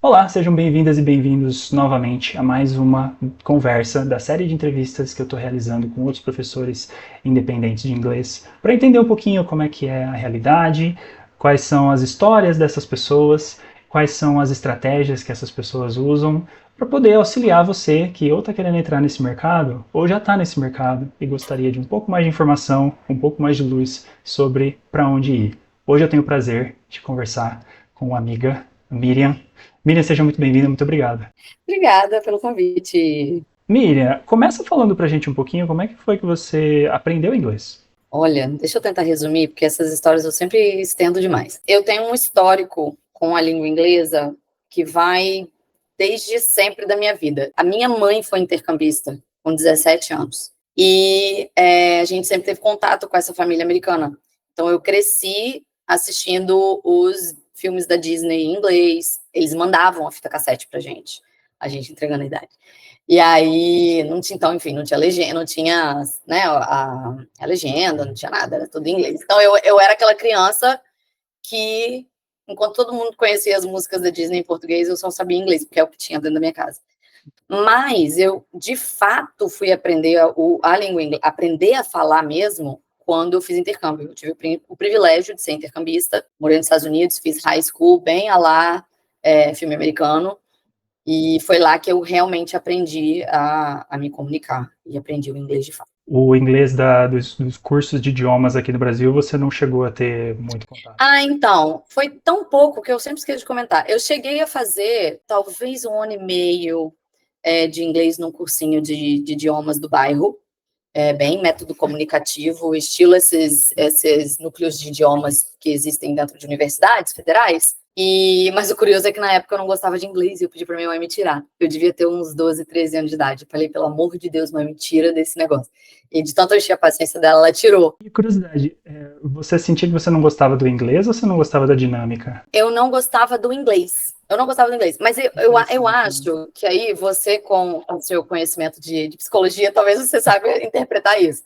Olá, sejam bem-vindas e bem-vindos novamente a mais uma conversa da série de entrevistas que eu estou realizando com outros professores independentes de inglês, para entender um pouquinho como é que é a realidade, quais são as histórias dessas pessoas, quais são as estratégias que essas pessoas usam, para poder auxiliar você que ou está querendo entrar nesse mercado ou já está nesse mercado e gostaria de um pouco mais de informação, um pouco mais de luz sobre para onde ir. Hoje eu tenho o prazer de conversar com uma amiga, Miriam. Miriam, seja muito bem-vinda, muito obrigado. Obrigada pelo convite. Miriam, começa falando pra gente um pouquinho como é que foi que você aprendeu inglês. Olha, deixa eu tentar resumir, porque essas histórias eu sempre estendo demais. Eu tenho um histórico com a língua inglesa que vai desde sempre da minha vida. A minha mãe foi intercambista com 17 anos. E a gente sempre teve contato com essa família americana. Então eu cresci assistindo os filmes da Disney em inglês. Eles mandavam a fita cassete pra gente, a gente entregando a idade. E aí, não tinha, então, enfim, não tinha legenda, não tinha, né, a legenda, não tinha nada, era tudo em inglês. Então, eu era aquela criança que, enquanto todo mundo conhecia as músicas da Disney em português, eu só sabia inglês, porque é o que tinha dentro da minha casa. Mas eu, de fato, fui aprender a língua inglesa, aprender a falar mesmo quando eu fiz intercâmbio. Eu tive o privilégio de ser intercambista, morei nos Estados Unidos, fiz high school bem a lá, filme americano, e foi lá que eu realmente aprendi a me comunicar e aprendi o inglês de fato. O inglês dos cursos de idiomas aqui no Brasil, você não chegou a ter muito contato. Ah, então, foi tão pouco que eu sempre esqueço de comentar. Eu cheguei a fazer talvez 1 ano e meio de inglês num cursinho de idiomas do bairro, bem método comunicativo, estilo esses núcleos de idiomas que existem dentro de universidades federais. Mas o curioso é que na época eu não gostava de inglês e eu pedi para minha mãe me tirar. Eu devia ter uns 12, 13 anos de idade. Eu falei, pelo amor de Deus, mãe, me tira desse negócio. E de tanto eu encher a paciência dela, ela tirou. E curiosidade, você sentia que você não gostava do inglês ou você não gostava da dinâmica? Eu não gostava do inglês. Eu não gostava do inglês. Mas eu Interessante, né? acho que aí você, com o seu conhecimento de psicologia, talvez você saiba interpretar isso.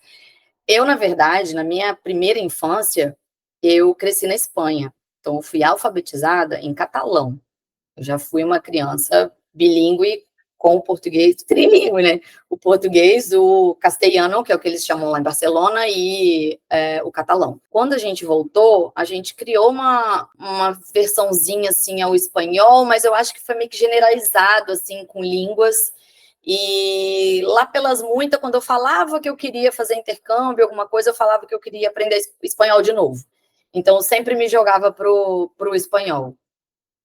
Eu, na verdade, na minha primeira infância, eu cresci na Espanha. Então, eu fui alfabetizada em catalão. Eu já fui uma criança bilíngue com o português, trilíngue, né? O português, o castelhano, que é o que eles chamam lá em Barcelona, e o catalão. Quando a gente voltou, a gente criou uma versãozinha, assim, ao espanhol, mas eu acho que foi meio que generalizado, assim, com línguas. E lá pelas muitas, quando eu falava que eu queria fazer intercâmbio, alguma coisa, eu falava que eu queria aprender espanhol de novo. Então, eu sempre me jogava pro espanhol,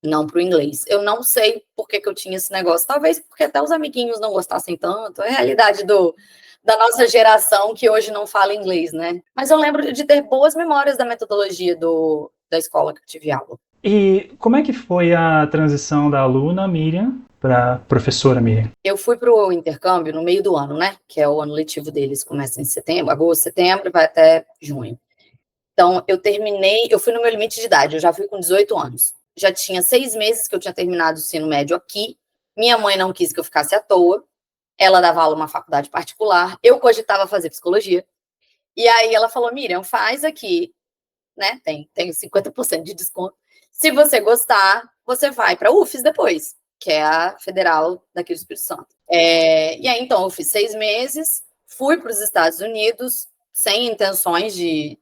não para o inglês. Eu não sei por que eu tinha esse negócio. Talvez porque até os amiguinhos não gostassem tanto. É a realidade da nossa geração que hoje não fala inglês, né? Mas eu lembro de ter boas memórias da metodologia da escola que eu tive aula. E como é que foi a transição da aluna Miriam para professora Miriam? Eu fui para o intercâmbio no meio do ano, né? Que é o ano letivo deles, começa em setembro, agosto, setembro, vai até junho. Então, eu fui no meu limite de idade, eu já fui com 18 anos. Já tinha 6 meses que eu tinha terminado o ensino médio aqui. Minha mãe não quis que eu ficasse à toa. Ela dava aula numa faculdade particular. Eu cogitava fazer psicologia. E aí ela falou, Miriam, faz aqui, né? Tem 50% de desconto. Se você gostar, você vai para a UFES depois, que é a federal daqui do Espírito Santo. E aí, então, eu fiz 6 meses, fui para os Estados Unidos, sem intenções de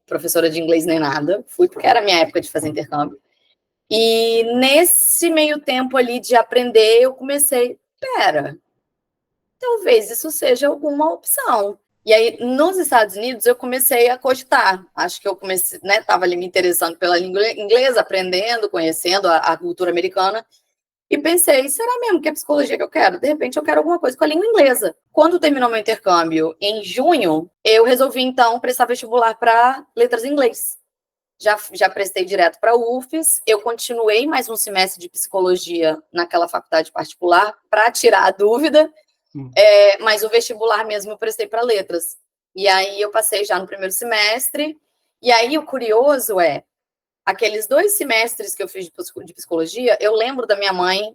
professora de inglês nem nada. Fui porque era a minha época de fazer intercâmbio. E nesse meio tempo ali de aprender, eu comecei, pera, talvez isso seja alguma opção. E aí, nos Estados Unidos, eu comecei a cogitar. Acho que eu comecei, né, estava ali me interessando pela língua inglesa, aprendendo, conhecendo a cultura americana. E pensei, será mesmo que é psicologia que eu quero? De repente, eu quero alguma coisa com a língua inglesa. Quando terminou meu intercâmbio, em junho, eu resolvi, então, prestar vestibular para letras em inglês. Já prestei direto para a UFES, eu continuei mais um semestre de psicologia naquela faculdade particular para tirar a dúvida, mas o vestibular mesmo eu prestei para letras. E aí eu passei já no primeiro semestre, e aí o curioso é, aqueles 2 semestres que eu fiz de psicologia, eu lembro da minha mãe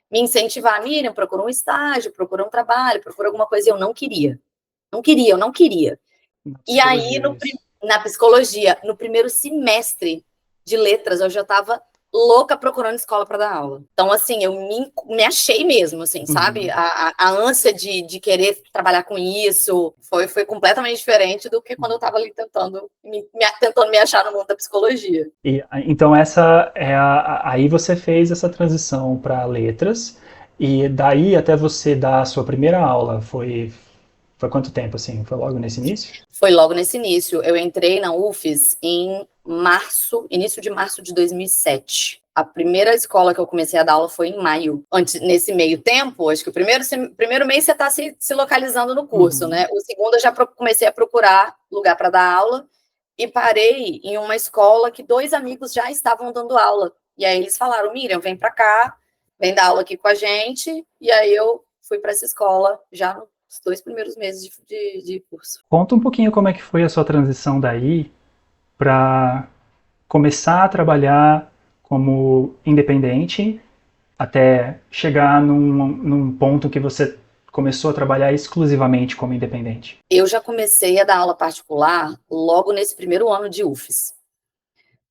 me incentivar, Miriam, procura um estágio, procura um trabalho, procura alguma coisa, e eu não queria. Não queria, eu não queria. Na E aí, psicologia, isso. na psicologia, no primeiro semestre de letras, eu já estava louca procurando escola para dar aula. Então, assim, eu me achei mesmo, assim, sabe? Uhum. A ânsia de querer trabalhar com isso foi completamente diferente do que quando eu estava ali tentando me achar no mundo da psicologia. Então essa é aí você fez essa transição para letras e daí até você dar a sua primeira aula foi quanto tempo assim? Foi logo nesse início? Foi logo nesse início. Eu entrei na UFES em março, início de março de 2007. A primeira escola que eu comecei a dar aula foi em maio. Antes, nesse meio tempo, acho que o primeiro mês você está se localizando no curso, Uhum. né? O segundo eu já comecei a procurar lugar para dar aula e parei em uma escola que 2 amigos já estavam dando aula. E aí eles falaram, Miriam, vem para cá, vem dar aula aqui com a gente. E aí eu fui para essa escola já nos 2 primeiros meses de curso. Conta um pouquinho como é que foi a sua transição daí para começar a trabalhar como independente até chegar num ponto que você começou a trabalhar exclusivamente como independente. Eu já comecei a dar aula particular logo nesse primeiro ano de UFES.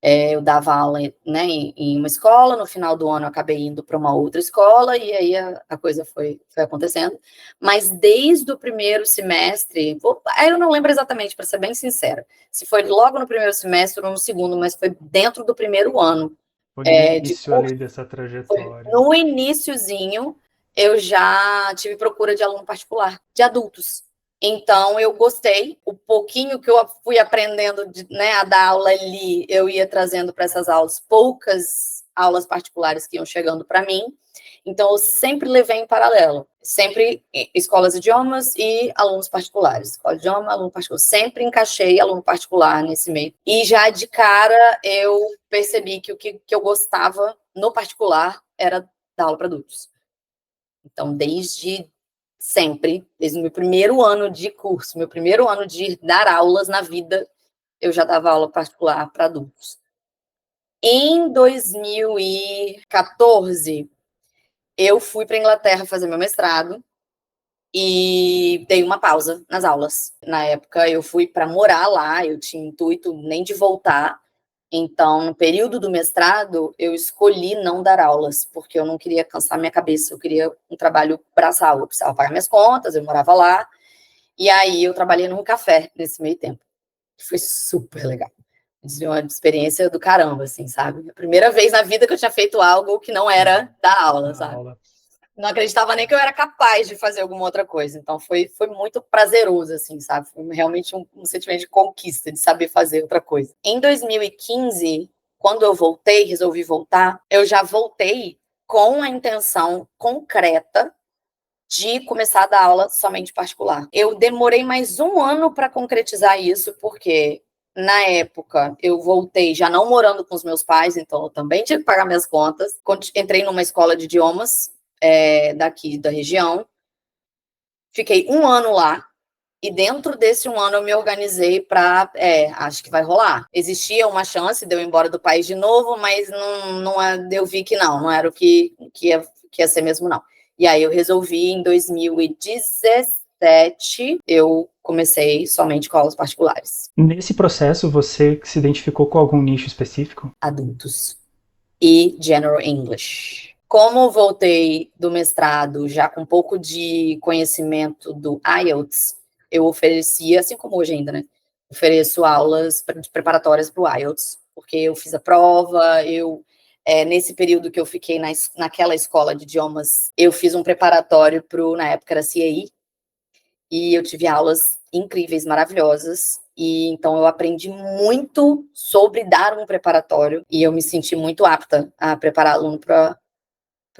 Eu dava aula, né, em uma escola, no final do ano eu acabei indo para uma outra escola, e aí a coisa foi acontecendo. Mas desde o primeiro semestre, aí eu não lembro exatamente, para ser bem sincera, se foi logo no primeiro semestre ou no segundo, mas foi dentro do primeiro ano Foi no de início ali curso. dessa Foi trajetória. no iniciozinho, eu já tive procura de aluno particular, de adultos. Então, eu gostei. O pouquinho que eu fui aprendendo né, a dar aula ali, eu ia trazendo para essas aulas, poucas aulas particulares que iam chegando para mim. Então, eu sempre levei em paralelo. Sempre escolas de idiomas e alunos particulares. Escola de idioma, aluno particular. Sempre encaixei aluno particular nesse meio. E já de cara, eu percebi que o que eu gostava no particular era dar aula para adultos. Então, desde sempre, desde o meu primeiro ano de curso, meu primeiro ano de dar aulas na vida, eu já dava aula particular para adultos. Em 2014, eu fui para a Inglaterra fazer meu mestrado e dei uma pausa nas aulas. Na época, eu fui para morar lá, eu tinha intuito nem de voltar. Então, no período do mestrado, eu escolhi não dar aulas, porque eu não queria cansar minha cabeça, eu queria um trabalho braçal, eu precisava pagar minhas contas, eu morava lá, e aí eu trabalhei num café nesse meio tempo. Foi super legal. Foi uma experiência do caramba, assim, sabe? A primeira vez na vida que eu tinha feito algo que não era dar aula, Na sabe? aula. Não acreditava nem que eu era capaz de fazer alguma outra coisa. Então foi muito prazeroso, assim, sabe? Foi realmente um sentimento de conquista, de saber fazer outra coisa. Em 2015, quando eu voltei, resolvi voltar, eu já voltei com a intenção concreta de começar a dar aula somente particular. Eu demorei mais um ano para concretizar isso, porque na época eu voltei já não morando com os meus pais, então eu também tinha que pagar minhas contas. Entrei numa escola de idiomas daqui da região, fiquei um ano lá, e dentro desse um ano eu me organizei para, acho que vai rolar. Existia uma chance de eu ir embora do país de novo, mas eu vi que não era o que ia ser mesmo, não. E aí eu resolvi, em 2017, eu comecei somente com aulas particulares. Nesse processo, você se identificou com algum nicho específico? Adultos e General English. Como voltei do mestrado já com um pouco de conhecimento do IELTS, eu oferecia, assim como hoje ainda, né? Ofereço aulas preparatórias para o IELTS, porque eu fiz a prova, nesse período que eu fiquei naquela escola de idiomas, eu fiz um preparatório na época era CAI, e eu tive aulas incríveis, maravilhosas, e então eu aprendi muito sobre dar um preparatório, e eu me senti muito apta a preparar aluno para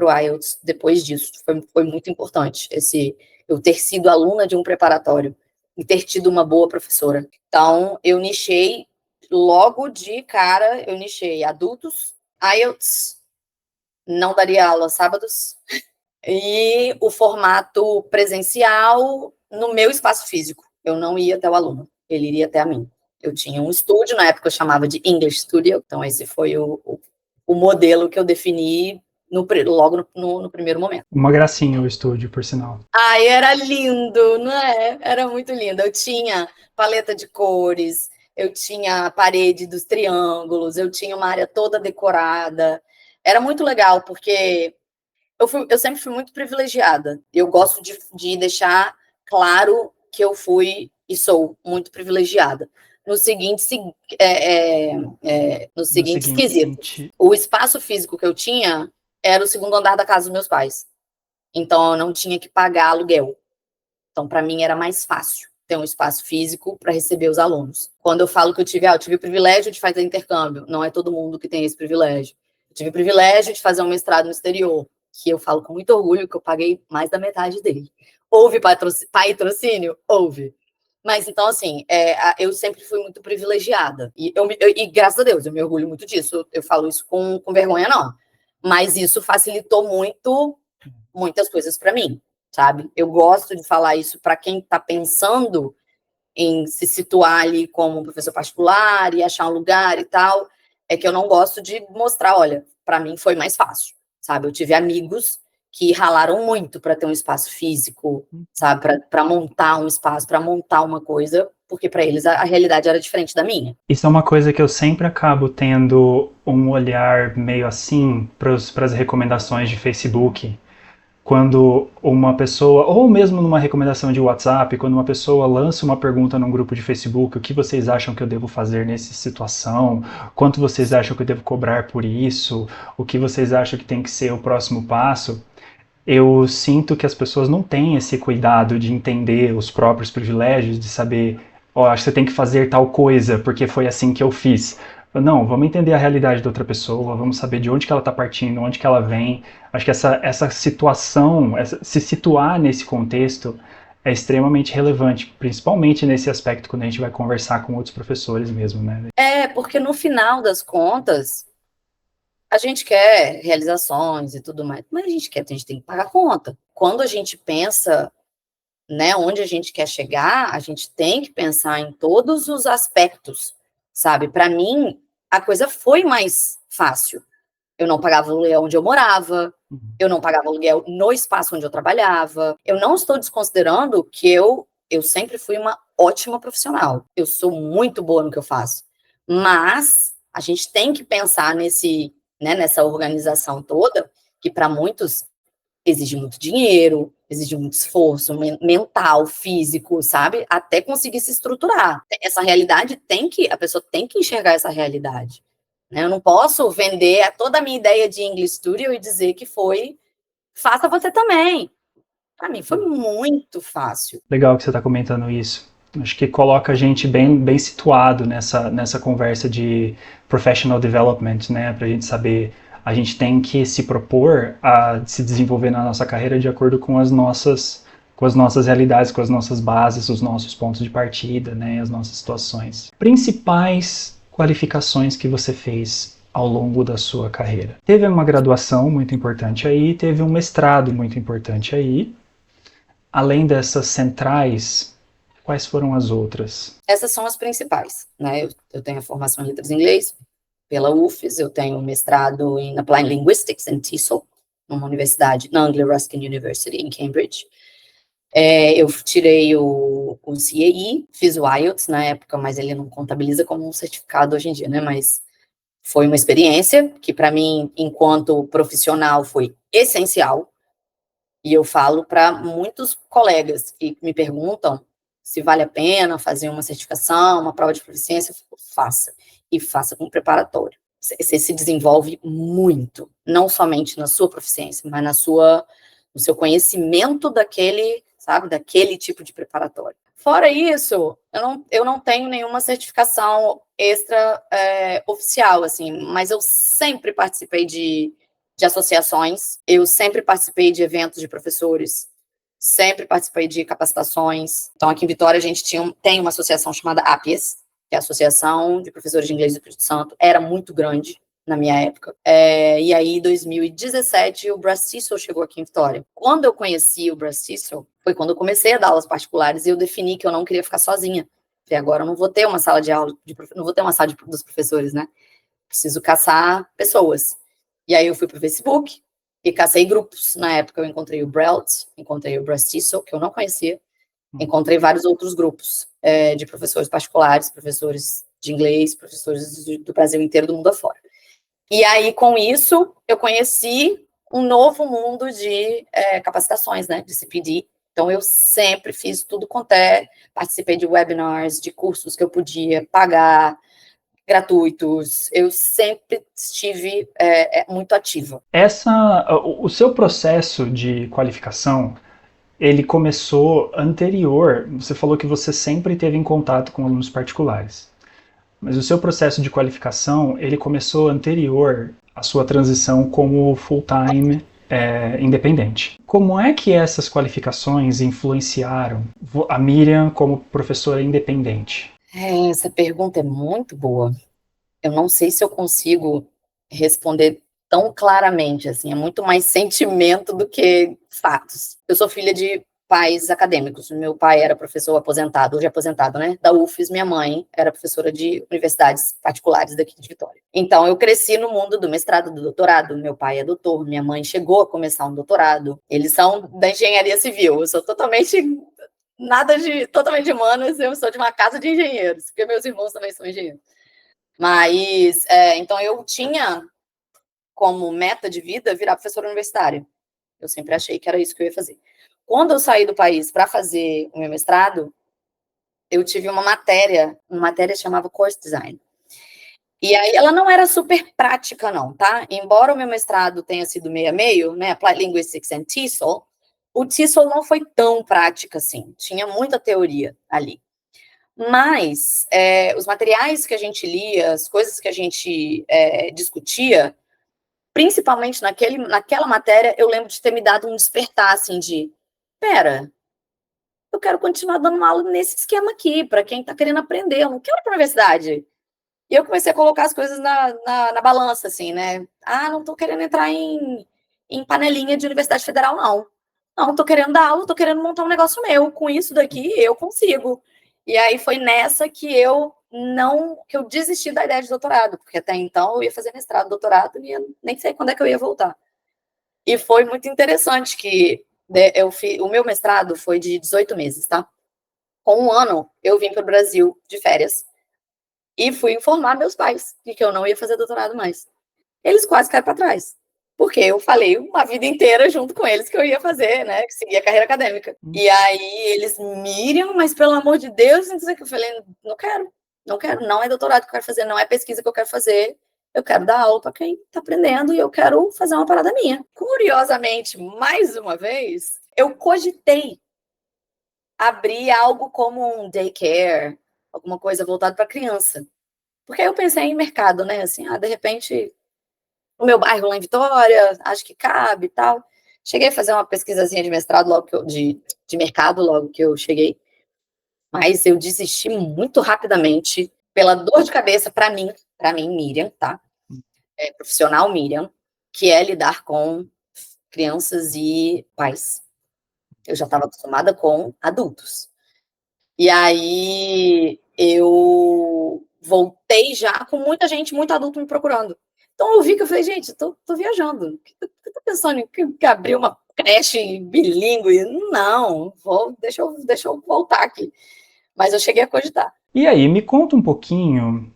o IELTS depois disso. Foi muito importante eu ter sido aluna de um preparatório e ter tido uma boa professora. Então, eu nichei logo de cara, eu nichei adultos, IELTS, não daria aula sábados, e o formato presencial no meu espaço físico. Eu não ia até o aluno, ele iria até a mim. Eu tinha um estúdio, na época eu chamava de English Studio, então esse foi o modelo que eu defini logo no primeiro momento. Uma gracinha o estúdio, por sinal. Ai, era lindo, não é? Era muito lindo. Eu tinha paleta de cores, eu tinha a parede dos triângulos, eu tinha uma área toda decorada, Era muito legal, porque eu sempre fui muito privilegiada. Eu gosto de deixar claro que eu fui e sou muito privilegiada. No seguinte, no No seguinte seguinte quesito. sentido. O espaço físico que eu tinha era o segundo andar da casa dos meus pais. Então, eu não tinha que pagar aluguel. Então, para mim, era mais fácil ter um espaço físico para receber os alunos. Quando eu falo que eu tive o privilégio de fazer intercâmbio, não é todo mundo que tem esse privilégio. Eu tive o privilégio de fazer um mestrado no exterior, que eu falo com muito orgulho que eu paguei mais da metade dele. Houve patrocínio? Houve. Mas, então, assim, eu sempre fui muito privilegiada. E graças a Deus, eu me orgulho muito disso. Eu falo isso com vergonha, não. Mas isso facilitou muitas coisas para mim, sabe? Eu gosto de falar isso para quem está pensando em se situar ali como um professor particular e achar um lugar e tal, é que eu não gosto de mostrar, olha, para mim foi mais fácil, sabe? Eu tive amigos que ralaram muito para ter um espaço físico, sabe? Para montar um espaço, para montar uma coisa, porque para eles a realidade era diferente da minha. Isso é uma coisa que eu sempre acabo tendo um olhar meio assim para as recomendações de Facebook. Quando uma pessoa, ou mesmo numa recomendação de WhatsApp, quando uma pessoa lança uma pergunta num grupo de Facebook, o que vocês acham que eu devo fazer nessa situação? Quanto vocês acham que eu devo cobrar por isso? O que vocês acham que tem que ser o próximo passo? Eu sinto que as pessoas não têm esse cuidado de entender os próprios privilégios, de saber, ó, acho que você tem que fazer tal coisa, porque foi assim que eu fiz. Não, vamos entender a realidade da outra pessoa, vamos saber de onde que ela está partindo, onde que ela vem. Acho que essa situação, se situar nesse contexto é extremamente relevante, principalmente nesse aspecto quando a gente vai conversar com outros professores mesmo, né? Porque no final das contas, a gente quer realizações e tudo mais, mas a gente tem que pagar conta. Quando a gente pensa, né, onde a gente quer chegar, a gente tem que pensar em todos os aspectos, sabe? Para mim, a coisa foi mais fácil. Eu não pagava aluguel onde eu morava, eu não pagava aluguel no espaço onde eu trabalhava. Eu não estou desconsiderando que eu sempre fui uma ótima profissional. Eu sou muito boa no que eu faço. Mas a gente tem que pensar nessa organização toda, que para muitos exige muito dinheiro, exige muito esforço mental, físico, sabe? Até conseguir se estruturar. Essa realidade a pessoa tem que enxergar essa realidade. Né? Eu não posso vender toda a minha ideia de English Studio e dizer que faça você também. Para mim foi muito fácil. Legal que você está comentando isso. Acho que coloca a gente bem situado nessa conversa de professional development, né? Para a gente saber, a gente tem que se propor a se desenvolver na nossa carreira de acordo com as nossas realidades, com as nossas bases, os nossos pontos de partida, né? As nossas situações. Principais qualificações que você fez ao longo da sua carreira. Teve uma graduação muito importante aí, teve um mestrado muito importante aí. Além dessas centrais, quais foram as outras? Essas são as principais, né? Eu tenho a formação em letras em inglês pela UFES, eu tenho mestrado em Applied Linguistics em TESOL, numa universidade, na Anglia-Ruskin University em Cambridge. Eu tirei o CAE, fiz o IELTS na época, mas ele não contabiliza como um certificado hoje em dia, né? Mas foi uma experiência que, para mim, enquanto profissional, foi essencial. E eu falo para muitos colegas que me perguntam se vale a pena fazer uma certificação, uma prova de proficiência, eu falo, faça. E faça com preparatório. Você se desenvolve muito, não somente na sua proficiência, mas no seu conhecimento daquele tipo de preparatório. Fora isso, eu não tenho nenhuma certificação extra oficial, assim, mas eu sempre participei de associações, eu sempre participei de eventos de professores, sempre participei de capacitações. Então, aqui em Vitória, a gente tem uma associação chamada APIES, que é a Associação de Professores de Inglês do Espírito Santo, era muito grande na minha época. E aí, em 2017, o Brass TESOL chegou aqui em Vitória. Quando eu conheci o Brass TESOL, foi quando eu comecei a dar aulas particulares e eu defini que eu não queria ficar sozinha. E agora eu não vou ter uma sala de aula, não vou ter uma sala dos professores, né? Preciso caçar pessoas. E aí eu fui pro Facebook e cacei grupos. Na época eu encontrei o Brelt, encontrei o Brass TESOL, que eu não conhecia, encontrei vários outros grupos de professores particulares, professores de inglês, professores do Brasil inteiro, do mundo afora. E aí, com isso, eu conheci um novo mundo de capacitações, né, de CPD. Então, eu sempre fiz tudo quanto participei de webinars, de cursos que eu podia pagar, gratuitos. Eu sempre estive muito ativa. O seu processo de qualificação, ele começou anterior. Você falou que você sempre teve em contato com alunos particulares. Mas o seu processo de qualificação, ele começou anterior à sua transição como full-time independente. Como é que essas qualificações influenciaram a Miriam como professora independente? Essa pergunta é muito boa. Eu não sei se eu consigo responder tão claramente, assim, é muito mais sentimento do que fatos. Eu sou filha de pais acadêmicos. Meu pai era professor aposentado, hoje aposentado, né, da UFES. Minha mãe era professora de universidades particulares daqui de Vitória. Então, eu cresci no mundo do mestrado, do doutorado. Meu pai é doutor, minha mãe chegou a começar um doutorado. Eles são da engenharia civil. Eu sou totalmente de humanas, eu sou de uma casa de engenheiros, porque meus irmãos também são engenheiros. Mas, então, eu tinha como meta de vida virar professora universitária. Eu sempre achei que era isso que eu ia fazer. Quando eu saí do país para fazer o meu mestrado, eu tive uma matéria chamava Course Design. E aí ela não era super prática, não, tá? Embora o meu mestrado tenha sido meio a meio, né, Applied Linguistics and TESOL, o TESOL não foi tão prática assim. Tinha muita teoria ali. Mas os materiais que a gente lia, as coisas que a gente discutia, principalmente naquela matéria, eu lembro de ter me dado um despertar, assim, de, pera, eu quero continuar dando uma aula nesse esquema aqui, para quem está querendo aprender, eu não quero ir para a universidade. E eu comecei a colocar as coisas na balança, assim, né? Ah, não estou querendo entrar em panelinha de Universidade Federal, não. Não, estou querendo dar aula, estou querendo montar um negócio meu. Com isso daqui, eu consigo. E aí foi nessa que eu desisti da ideia de doutorado, porque até então eu ia fazer mestrado, doutorado, e eu nem sei quando é que eu ia voltar. E foi muito interessante que o meu mestrado foi de 18 meses, tá? Com um ano, eu vim para o Brasil de férias e fui informar meus pais de que eu não ia fazer doutorado mais. Eles quase caíram para trás, porque eu falei uma vida inteira junto com eles que eu ia fazer, né, que seguia a carreira acadêmica. E aí eles, Miriam, mas pelo amor de Deus, não sei o que eu falei, não quero, não é doutorado que eu quero fazer, não é pesquisa que eu quero fazer, eu quero dar aula para quem está aprendendo e eu quero fazer uma parada minha. Curiosamente, mais uma vez, eu cogitei abrir algo como um daycare, alguma coisa voltada para criança. Porque aí eu pensei em mercado, né? Assim, de repente, o meu bairro lá em Vitória, acho que cabe e tal. Cheguei a fazer uma pesquisazinha de mestrado de mercado logo que eu cheguei. Mas eu desisti muito rapidamente pela dor de cabeça para mim, Miriam, tá? Profissional Miriam, que é lidar com crianças e pais. Eu já estava acostumada com adultos. E aí eu voltei já com muita gente, muito adulto me procurando. Então eu vi que eu falei, gente, tô viajando. Eu tô pensando em abrir uma creche bilíngue. Não, deixa eu voltar aqui. Mas eu cheguei a cogitar. E aí, me conta um pouquinho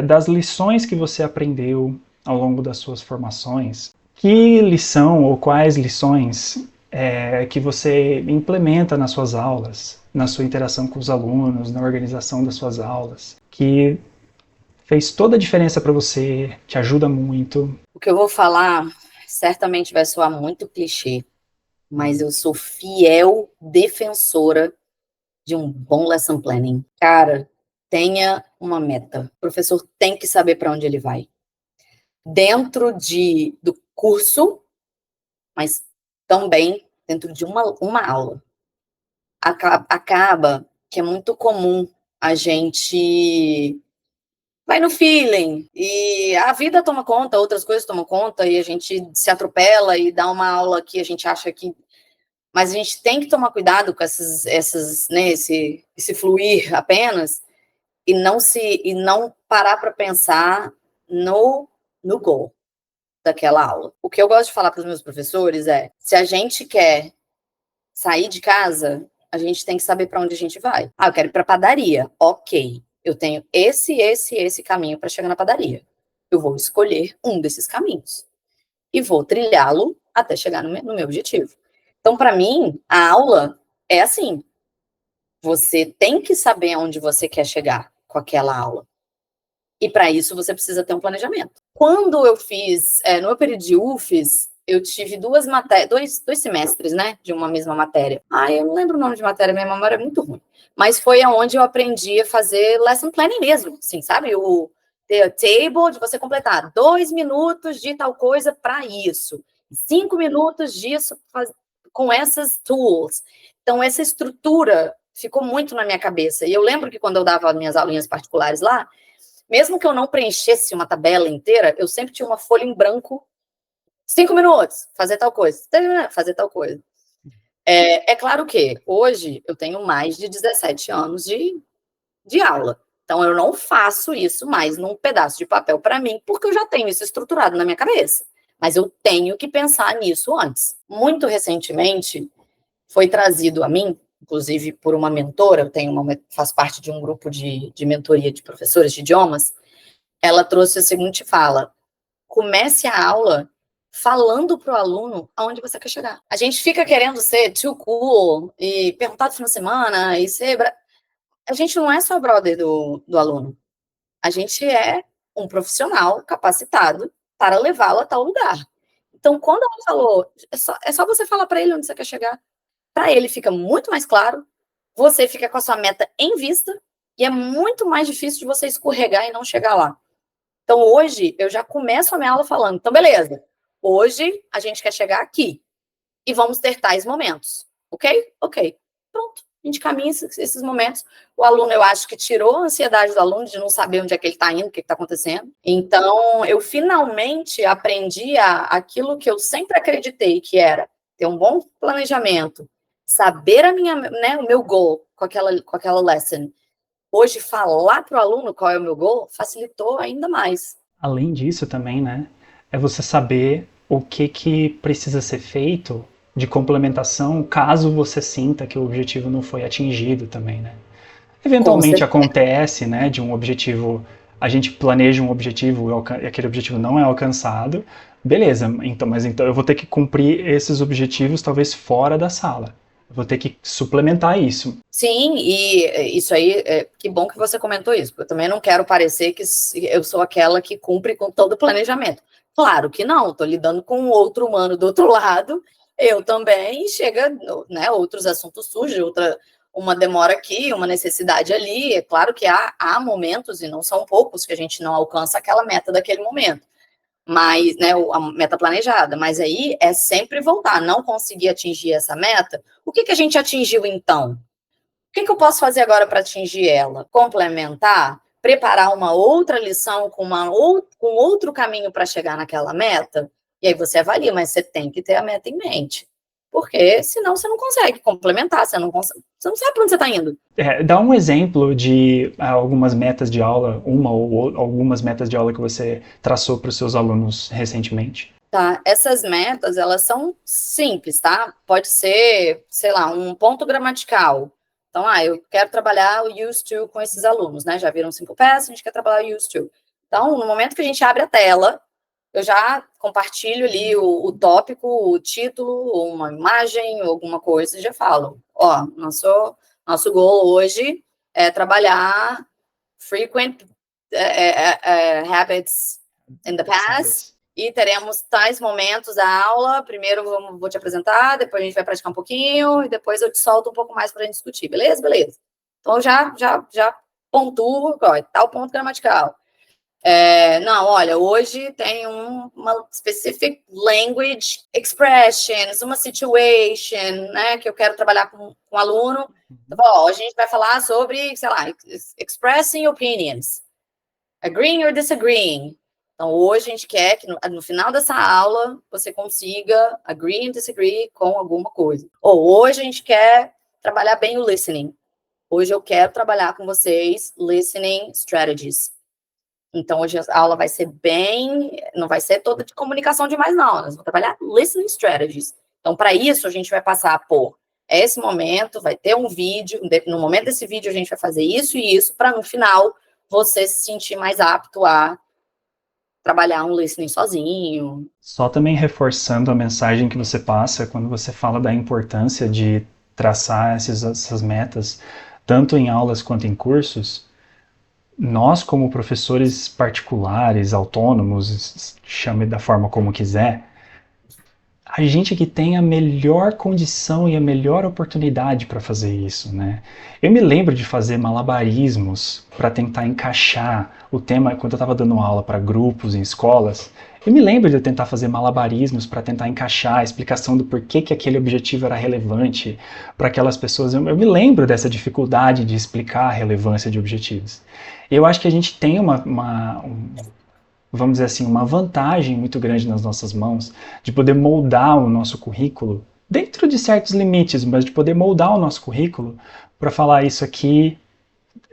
das lições que você aprendeu ao longo das suas formações. Que lição ou quais lições que você implementa nas suas aulas, na sua interação com os alunos, na organização das suas aulas, que fez toda a diferença para você, te ajuda muito? O que eu vou falar certamente vai soar muito clichê, mas eu sou fiel defensora de um bom lesson planning. Cara, tenha uma meta. O professor tem que saber para onde ele vai. Dentro do curso, mas também dentro de uma aula. Acaba que é muito comum a gente vai no feeling e a vida toma conta, outras coisas tomam conta e a gente se atropela e dá uma aula que a gente acha que... Mas a gente tem que tomar cuidado com né, esse fluir apenas e não parar para pensar no goal daquela aula. O que eu gosto de falar para os meus professores é, se a gente quer sair de casa, a gente tem que saber para onde a gente vai. Ah, eu quero ir para a padaria. Ok, eu tenho esse caminho para chegar na padaria. eu vou escolher um desses caminhos e vou trilhá-lo até chegar no meu objetivo. Então, para mim, a aula é assim, você tem que saber aonde você quer chegar com aquela aula. E para isso você precisa ter um planejamento. Quando eu fiz, no meu período de UFES, eu tive dois semestres, né, de uma mesma matéria. Eu não lembro o nome de matéria, minha memória é muito ruim. Mas foi aonde eu aprendi a fazer lesson planning mesmo, assim, sabe? O the table de você completar 2 minutos de tal coisa para isso, 5 minutos disso com essas tools. Então, essa estrutura ficou muito na minha cabeça. E eu lembro que quando eu dava minhas aulinhas particulares lá, mesmo que eu não preenchesse uma tabela inteira, eu sempre tinha uma folha em branco, 5 minutos, fazer tal coisa, fazer tal coisa. É claro que hoje eu tenho mais de 17 anos de aula. Então, eu não faço isso mais num pedaço de papel para mim, porque eu já tenho isso estruturado na minha cabeça. Mas eu tenho que pensar nisso antes. Muito recentemente, foi trazido a mim, inclusive por uma mentora, faço parte de um grupo de mentoria de professores de idiomas, ela trouxe a seguinte fala: comece a aula falando para o aluno aonde você quer chegar. A gente fica querendo ser too cool e perguntar do final de semana e ser... A gente não é só brother do aluno. A gente é um profissional capacitado para levá-lo a tal lugar. Então, quando ela falou, é só você falar para ele onde você quer chegar. Para ele fica muito mais claro, você fica com a sua meta em vista e é muito mais difícil de você escorregar e não chegar lá. Então, hoje, eu já começo a minha aula falando, então, beleza, hoje a gente quer chegar aqui e vamos ter tais momentos, ok? Ok. Pronto, a gente caminha esses momentos. O aluno, eu acho que tirou a ansiedade do aluno de não saber onde é que ele está indo, o que está acontecendo. Então, eu finalmente aprendi aquilo que eu sempre acreditei, que era ter um bom planejamento, saber o meu goal com aquela lesson. Hoje, falar para o aluno qual é o meu goal facilitou ainda mais. Além disso também, né, é você saber o que precisa ser feito de complementação caso você sinta que o objetivo não foi atingido também, né? Eventualmente acontece, né, de um objetivo, a gente planeja um objetivo e aquele objetivo não é alcançado, beleza, mas então eu vou ter que cumprir esses objetivos talvez fora da sala. Eu vou ter que suplementar isso. Sim, e isso aí, que bom que você comentou isso, porque eu também não quero parecer que eu sou aquela que cumpre com todo o planejamento. Claro que não, estou lidando com outro humano do outro lado, eu também, chega, né, outros assuntos surgem, uma demora aqui, uma necessidade ali, é claro que há momentos, e não são poucos, que a gente não alcança aquela meta daquele momento, mas, né, a meta planejada, mas aí é sempre voltar, não conseguir atingir essa meta, o que a gente atingiu então? O que eu posso fazer agora para atingir ela? Complementar? Preparar uma outra lição com outro caminho para chegar naquela meta? E aí você avalia, mas você tem que ter a meta em mente. Porque senão você não consegue complementar, você não sabe para onde você está indo. Dá um exemplo de algumas metas de aula, uma ou algumas metas de aula que você traçou para os seus alunos recentemente. Tá, essas metas, elas são simples, tá? Pode ser, sei lá, um ponto gramatical. Então, eu quero trabalhar o used to com esses alunos, né? Já viram 5 peças, a gente quer trabalhar o used to. Então, no momento que a gente abre a tela, eu já compartilho ali o tópico, o título, uma imagem, alguma coisa, e já falo, nosso goal hoje é trabalhar frequent habits in the past, e teremos tais momentos da aula. Primeiro vou te apresentar, depois a gente vai praticar um pouquinho, e depois eu te solto um pouco mais para a gente discutir, beleza? Beleza. Então, já pontuo, tal ponto gramatical. Não, olha, hoje tem uma specific language expressions, uma situation, né, que eu quero trabalhar com o aluno. Então, a gente vai falar sobre, sei lá, expressing opinions, agreeing or disagreeing. Então, hoje a gente quer que no final dessa aula você consiga agree and disagree com alguma coisa. Ou hoje a gente quer trabalhar bem o listening. Hoje eu quero trabalhar com vocês listening strategies. Então, hoje a aula vai ser não vai ser toda de comunicação demais, não. Nós vamos trabalhar listening strategies. Então, para isso, a gente vai passar por esse momento, vai ter um vídeo, no momento desse vídeo a gente vai fazer isso e isso, para no final você se sentir mais apto a trabalhar um listening sozinho. Só também reforçando a mensagem que você passa quando você fala da importância de traçar essas metas, tanto em aulas quanto em cursos. Nós, como professores particulares, autônomos, chame da forma como quiser, a gente que tem a melhor condição e a melhor oportunidade para fazer isso, né? Eu me lembro de fazer malabarismos para tentar encaixar o tema quando eu estava dando aula para grupos em escolas. Eu me lembro de eu tentar fazer malabarismos para tentar encaixar a explicação do porquê que aquele objetivo era relevante para aquelas pessoas. Eu me lembro dessa dificuldade de explicar a relevância de objetivos. Eu acho que a gente tem vamos dizer assim, uma vantagem muito grande nas nossas mãos de poder moldar o nosso currículo, dentro de certos limites, mas de poder moldar o nosso currículo para falar isso aqui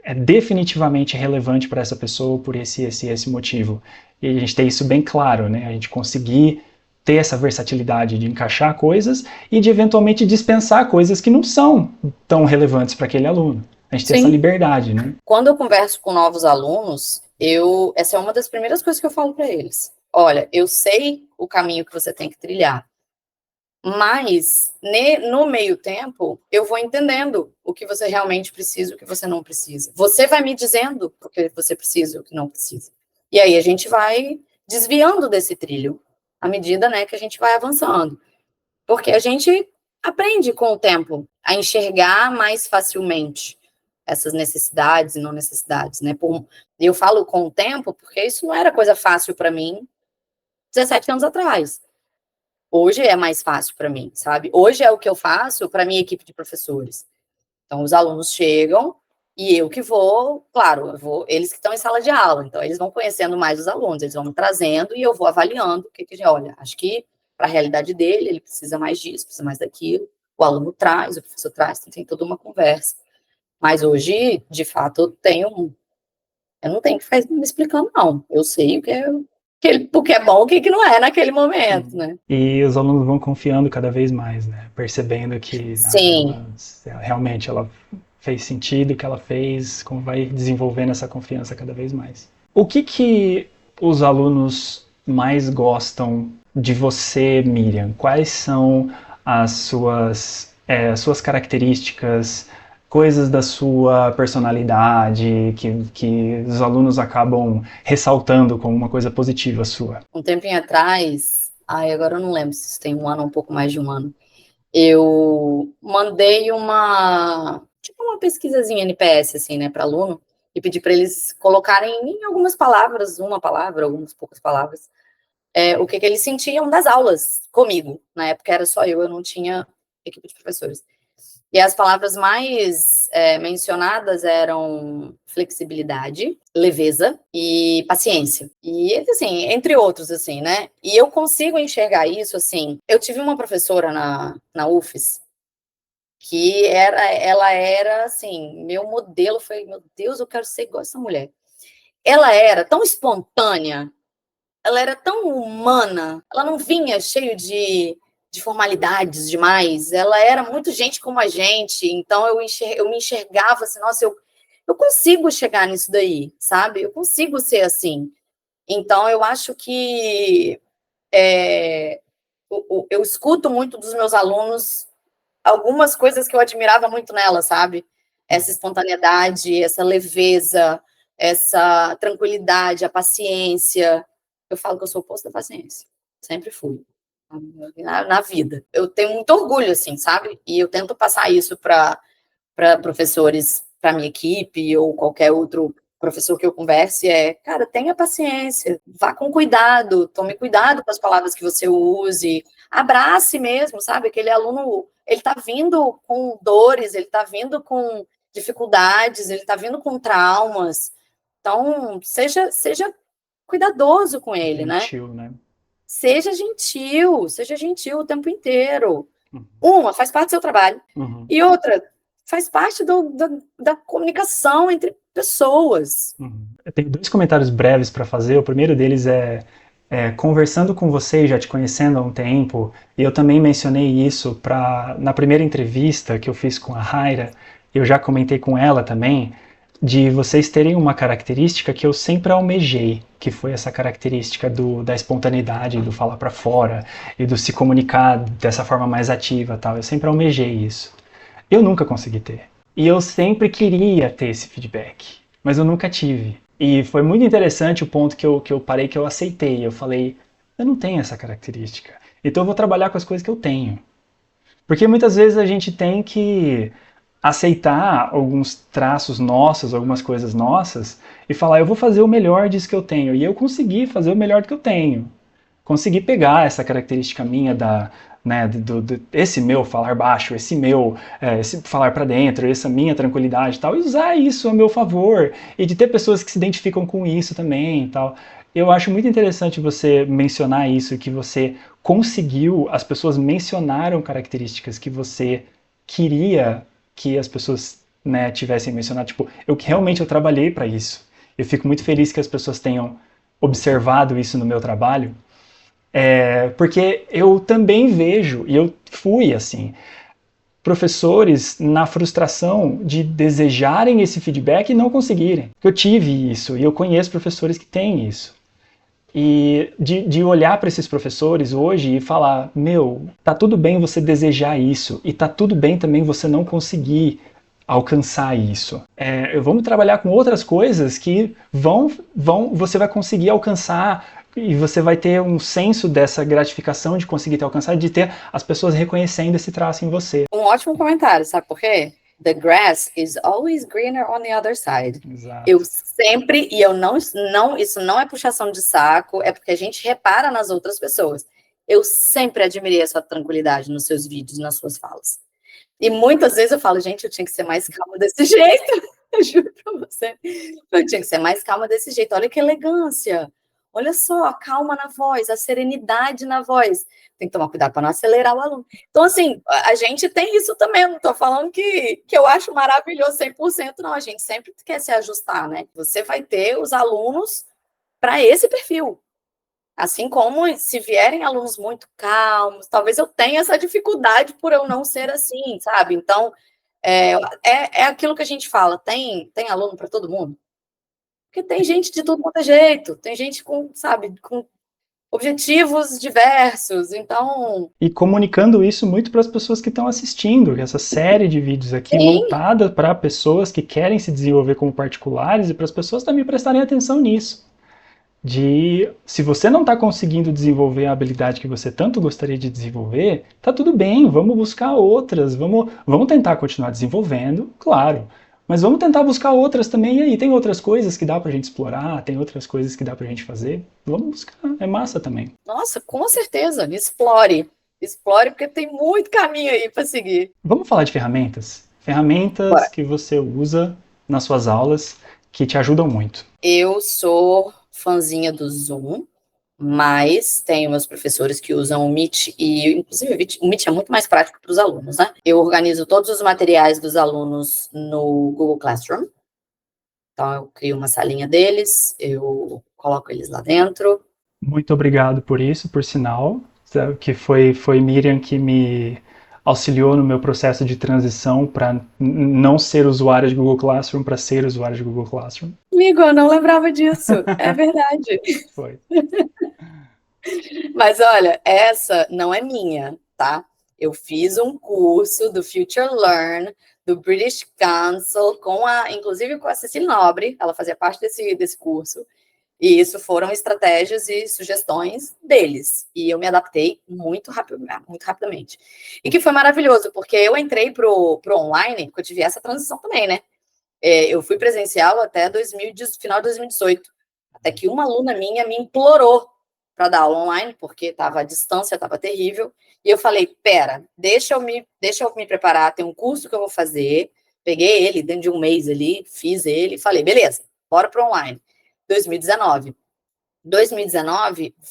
é definitivamente relevante para essa pessoa por esse motivo. E a gente ter isso bem claro, né? A gente conseguir ter essa versatilidade de encaixar coisas e de eventualmente dispensar coisas que não são tão relevantes para aquele aluno. A gente tem essa liberdade, né? Quando eu converso com novos alunos, essa é uma das primeiras coisas que eu falo para eles. Olha, eu sei o caminho que você tem que trilhar, mas no meio tempo eu vou entendendo o que você realmente precisa e o que você não precisa. Você vai me dizendo o que você precisa e o que não precisa. E aí a gente vai desviando desse trilho à medida, né, que a gente vai avançando. Porque a gente aprende com o tempo a enxergar mais facilmente essas necessidades e não necessidades, né? Eu falo com o tempo porque isso não era coisa fácil para mim 17 anos atrás. Hoje é mais fácil para mim, sabe? Hoje é o que eu faço para minha equipe de professores. Então, os alunos chegam e eu que vou, claro, eles que estão em sala de aula, então eles vão conhecendo mais os alunos, eles vão me trazendo e eu vou avaliando olha, acho que para a realidade dele, ele precisa mais disso, precisa mais daquilo, o aluno traz, o professor traz, então tem toda uma conversa. Mas hoje, de fato, eu não tenho que ficar me explicando, não. Eu sei o que é bom, o que não é naquele momento, né? E os alunos vão confiando cada vez mais, né? Percebendo que realmente ela fez sentido, o que ela fez, como vai desenvolvendo essa confiança cada vez mais. O que os alunos mais gostam de você, Miriam? Quais são as suas características, coisas da sua personalidade que os alunos acabam ressaltando como uma coisa positiva sua? Um tempinho atrás, agora eu não lembro se tem um ano ou um pouco mais de um ano, eu mandei uma pesquisazinha NPS, assim, né, para aluno, e pedi para eles colocarem em algumas palavras, algumas poucas palavras, o que eles sentiam das aulas comigo. Na época era só eu não tinha equipe de professores. E as palavras mais mencionadas eram flexibilidade, leveza e paciência. E, assim, entre outros, assim, né? E eu consigo enxergar isso, assim. Eu tive uma professora na UFES que ela era, assim, meu modelo foi, meu Deus, eu quero ser igual essa mulher. Ela era tão espontânea, ela era tão humana, ela não vinha cheio de formalidades demais, ela era muito gente como a gente, então eu me enxergava assim, nossa, eu consigo chegar nisso daí, sabe? Eu consigo ser assim. Então, eu acho que eu escuto muito dos meus alunos algumas coisas que eu admirava muito nela, sabe? Essa espontaneidade, essa leveza, essa tranquilidade, a paciência. Eu falo que eu sou o oposto da paciência. Sempre fui. Na vida. Eu tenho muito orgulho, assim, sabe? E eu tento passar isso para professores, para minha equipe, ou qualquer outro professor que eu converse, cara, tenha paciência, vá com cuidado, tome cuidado com as palavras que você use, abrace mesmo, sabe? Aquele aluno, ele tá vindo com dores, ele tá vindo com dificuldades, ele tá vindo com traumas. Então, seja cuidadoso com ele, gentil, né? Seja gentil o tempo inteiro. Uma, faz parte do seu trabalho. E outra, faz parte da comunicação entre pessoas. Eu tenho 2 comentários breves para fazer. O primeiro deles conversando com você, já te conhecendo há um tempo, e eu também mencionei isso na primeira entrevista que eu fiz com a Raira, eu já comentei com ela também, de vocês terem uma característica que eu sempre almejei, que foi essa característica da espontaneidade, do falar para fora e do se comunicar dessa forma mais ativa, tal. Eu sempre almejei isso. Eu nunca consegui ter. E eu sempre queria ter esse feedback, mas eu nunca tive. E foi muito interessante o ponto que eu parei, que eu aceitei. Eu falei, eu não tenho essa característica. Então eu vou trabalhar com as coisas que eu tenho. Porque muitas vezes a gente tem que aceitar alguns traços nossos, algumas coisas nossas, e falar, eu vou fazer o melhor disso que eu tenho. E eu consegui fazer o melhor do que eu tenho. Consegui pegar essa característica minha né, esse meu falar baixo, esse falar para dentro, essa minha tranquilidade e tal, e usar isso a meu favor, e de ter pessoas que se identificam com isso também e tal. Eu acho muito interessante você mencionar isso, que você conseguiu, as pessoas mencionaram características que você queria que as pessoas, né, tivessem mencionado. Tipo, eu trabalhei para isso. Eu fico muito feliz que as pessoas tenham observado isso no meu trabalho, porque eu também vejo, e eu fui assim, professores na frustração de desejarem esse feedback e não conseguirem. Eu tive isso, e eu conheço professores que têm isso. E de olhar para esses professores hoje e falar, meu, tá tudo bem você desejar isso, e tá tudo bem também você não conseguir alcançar isso. Vamos trabalhar com outras coisas que você vai conseguir alcançar, e você vai ter um senso dessa gratificação de conseguir ter alcançado, de ter as pessoas reconhecendo esse traço em você. Um ótimo comentário, sabe por quê? The grass is always greener on the other side. Exato. Eu sempre, e eu não, isso não é puxação de saco, é porque a gente repara nas outras pessoas. Eu sempre admirei a sua tranquilidade nos seus vídeos, nas suas falas. E muitas vezes eu falo, gente, eu tinha que ser mais calma desse jeito. Eu juro pra você. Eu tinha que ser mais calma desse jeito. Olha que elegância. Olha só, a calma na voz, a serenidade na voz. Tem que tomar cuidado para não acelerar o aluno. Então, assim, a gente tem isso também. Não estou falando que eu acho maravilhoso 100%, não. A gente sempre quer se ajustar, né? Você vai ter os alunos para esse perfil. Assim como se vierem alunos muito calmos, talvez eu tenha essa dificuldade por eu não ser assim, sabe? Então, é aquilo que a gente fala, tem aluno para todo mundo? Porque tem gente de tudo quanto é jeito, tem gente com, sabe, com objetivos diversos, então... E comunicando isso muito para as pessoas que estão assistindo, essa série de vídeos aqui voltada para pessoas que querem se desenvolver como particulares e para as pessoas também prestarem atenção nisso. Se você não está conseguindo desenvolver a habilidade que você tanto gostaria de desenvolver, tá tudo bem, vamos buscar outras, vamos tentar continuar desenvolvendo, claro, mas vamos tentar buscar outras também, e aí tem outras coisas que dá pra gente explorar, tem outras coisas que dá pra gente fazer, vamos buscar, é massa também. Nossa, com certeza, explore, porque tem muito caminho aí para seguir. Vamos falar de ferramentas? Ferramentas que você usa nas suas aulas que te ajudam muito. Eu sou fãzinha do Zoom, mas tenho meus professores que usam o Meet, e inclusive o Meet é muito mais prático para os alunos, né? Eu organizo todos os materiais dos alunos no Google Classroom, então eu crio uma salinha deles, eu coloco eles lá dentro. Muito obrigado por isso, por sinal, que foi Miriam que me auxiliou no meu processo de transição para não ser usuário de Google Classroom para ser usuário de Google Classroom. Amigo, eu não lembrava disso, é verdade. Foi. Mas olha, essa não é minha, tá? Eu fiz um curso do Future Learn, do British Council, inclusive com a Cecília Nobre, ela fazia parte desse curso, e isso foram estratégias e sugestões deles, e eu me adaptei muito rapidamente. E que foi maravilhoso, porque eu entrei pro online, porque eu tive essa transição também, né? Eu fui presencial até final de 2018, até que uma aluna minha me implorou para dar aula online, porque a distância estava terrível, e eu falei, pera, deixa eu me preparar, tem um curso que eu vou fazer, peguei ele dentro de um mês ali, fiz ele, falei, beleza, bora para online. 2019,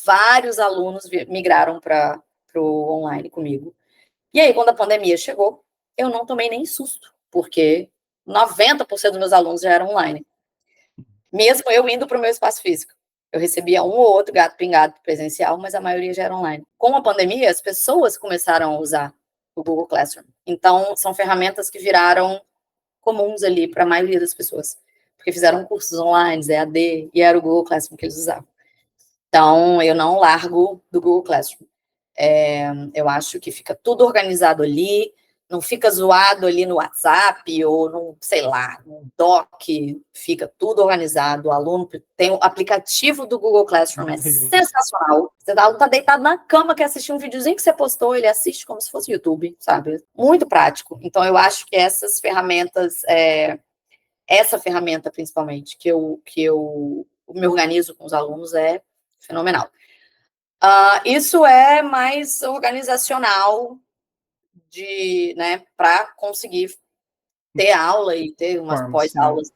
vários alunos migraram para o online comigo, e aí quando a pandemia chegou, eu não tomei nem susto, porque 90% dos meus alunos já eram online, mesmo eu indo para o meu espaço físico. Eu recebia um ou outro gato pingado presencial, mas a maioria já era online. Com a pandemia, as pessoas começaram a usar o Google Classroom. Então, são ferramentas que viraram comuns ali para a maioria das pessoas. porque fizeram cursos online, EAD, e era o Google Classroom que eles usavam. Então, eu não largo do Google Classroom. Eu acho que fica tudo organizado ali, não fica zoado ali no WhatsApp ou no, sei lá, no Doc, fica tudo organizado. O aluno tem o aplicativo do Google Classroom, é sensacional. O aluno tá deitado na cama, quer assistir um videozinho que você postou, ele assiste como se fosse YouTube, sabe? Muito prático. Então, eu acho que essas ferramentas, essa ferramenta principalmente, que eu me organizo com os alunos, é fenomenal. Isso é mais organizacional né, para conseguir ter aula e ter umas pós-aulas,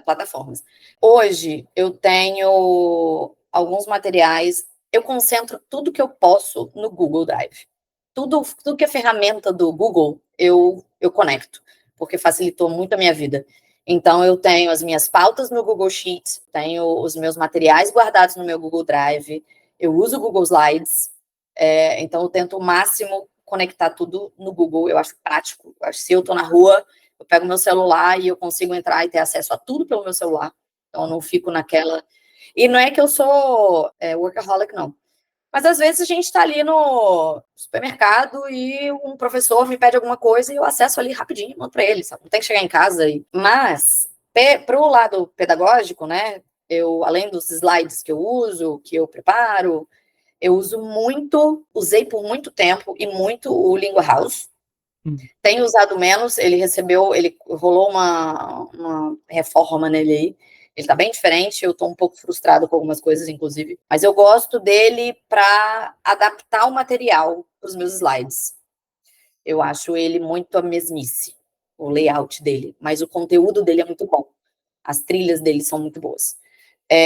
plataformas. Hoje, eu tenho alguns materiais, eu concentro tudo que eu posso no Google Drive. Tudo que é ferramenta do Google, eu conecto, porque facilitou muito a minha vida. Então, eu tenho as minhas pautas no Google Sheets, tenho os meus materiais guardados no meu Google Drive, eu uso o Google Slides, então eu tento o máximo conectar tudo no Google, eu acho prático. Eu acho que se eu estou na rua, eu pego meu celular e eu consigo entrar e ter acesso a tudo pelo meu celular. Então, eu não fico naquela... E não é que eu sou workaholic, não. Mas, às vezes, a gente está ali no supermercado e um professor me pede alguma coisa e eu acesso ali rapidinho, mando para ele, sabe? Não tem que chegar em casa. Mas, para o lado pedagógico, né, além dos slides que eu uso, que eu preparo, eu usei por muito tempo e muito o Lingua House. Tenho usado menos, ele rolou uma reforma nele aí. Ele tá bem diferente, eu tô um pouco frustrado com algumas coisas, inclusive. Mas eu gosto dele para adaptar o material para os meus slides. Eu acho ele muito a mesmice, o layout dele. Mas o conteúdo dele é muito bom. As trilhas dele são muito boas.